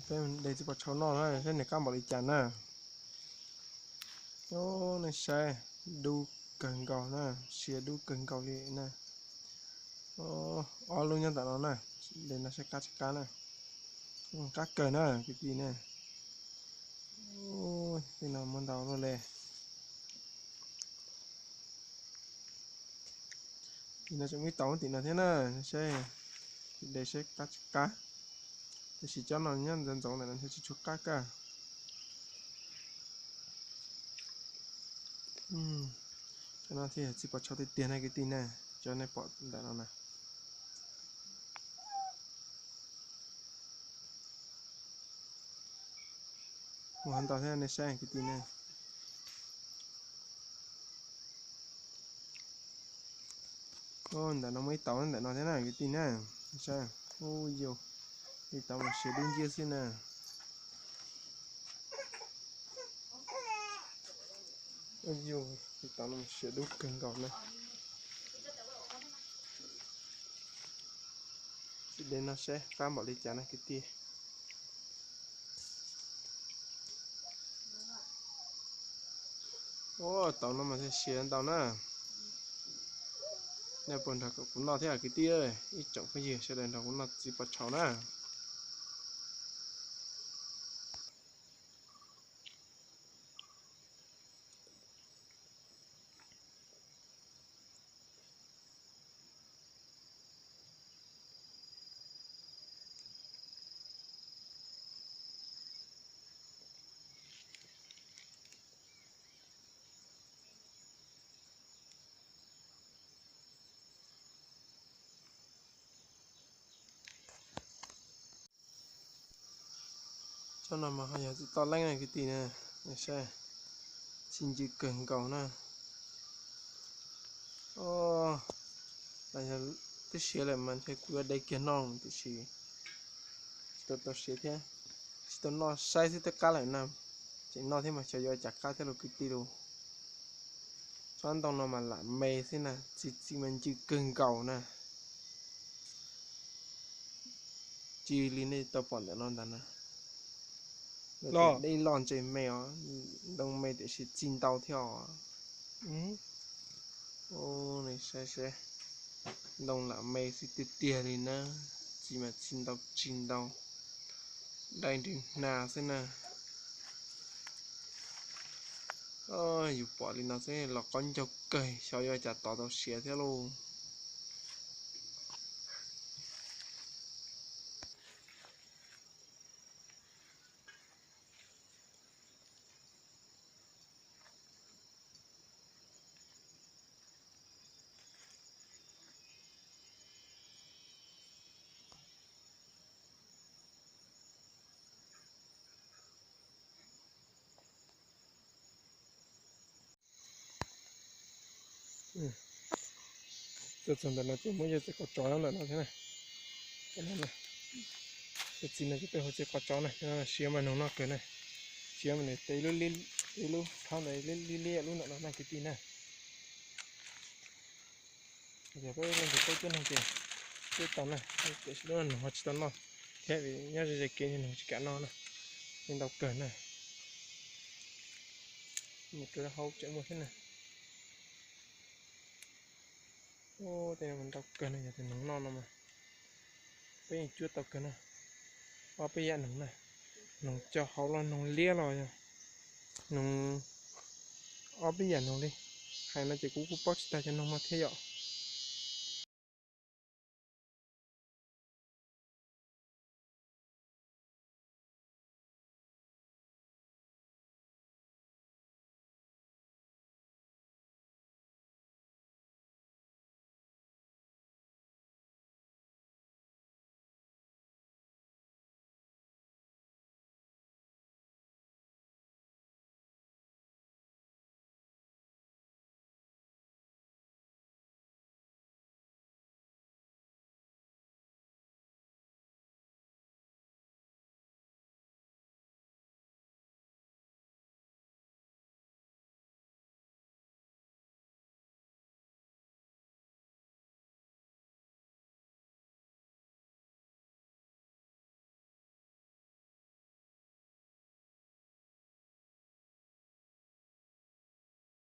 thế mình để chỉ có cháu nó thôi, thế này cam bảo đi chán nè. Ô này xe đu cần cầu nè, xe đu cần cầu đi nè. Ô luôn nhân tại nó nè, để nó sẽ cắt cá nè. Cắt cờ nè, cái gì nè. Ôi, thì nào muốn đầu nó lè. Thì nó sẽ mới tấu thì là thế nè, xe để sẽ cắt cá. Thì chỉ cho nó nhân dần dần này nó sẽ chút cá cả. Cho nó thì chỉ có cho tiền hay cái tin này, cho nên bỏ tại nó này. Một hoàn toàn thế này sang cái tin này. Để nó mới tấu để nó thế này cái tin này. Sao? Ôi dồi. Thì tao một sẽ đun chia xin nè. Ôi dồi. Thì tao một sẽ đun cân gọt nè. Thì đến nó sẽ cam bỏ đi chả này cái tia. Tao nó mà sẽ xé tao nè. Nè bọn thật cũng nó thế à cái tia ơi. Ít trọng cái gì sẽ đến đó cũng nó chỉ bắt cháu nè. Cho nó mà hay là to lanh này cái tí nè. Để xe. Xin chữ cần cầu nè. Đây là tôi xé lại mình phải qua đây kia non tôi xé. Tôi xé thế. Tôi nó sai thì tất cả lại nằm. Chỉ nó thế mà chờ giờ chặt cá thế là cái tí đâu. Cho anh tông nó mà làm mê thế nè. Chỉ mình chữ cần cầu nè. Chỉ lý này tao bọn để non nè. Lo. Đây lon chơi mèo. Đông mê để sẽ chín tao theo. Này xe. Đông là mê sẽ tiết tìa đi nè. Chỉ mà chín tao. Đây thì nà thế nè. Dù bỏ đi nó sẽ là con chọc cây. Sao giờ chả tỏ tao xé thế luôn. Giờ dần nó chỉ mới giờ sẽ có chó nó thế này. Cái này này. Cái gì này cái hồi sẽ có chó này. Nó xé mà nó cái này. Xé mà này tay luôn thao này lên luôn nó cái tí này. Giờ cái lên cái chân này kìa. Cái tao này, cái nó nó chỉ tao nó. Thế vì nhớ giờ kia nó chỉ cả nó này. Nên đọc cờ này. Một cái hậu chạy một thế này. Đây là mình đọc cờ này thì nó non mà. Bây giờ chưa đọc cờ này. Bây giờ nó này. Nó cho hậu là nó lia rồi. Nó bây giờ nó đi. Hay nó chỉ cú bóc ta cho nó mà thế vậy.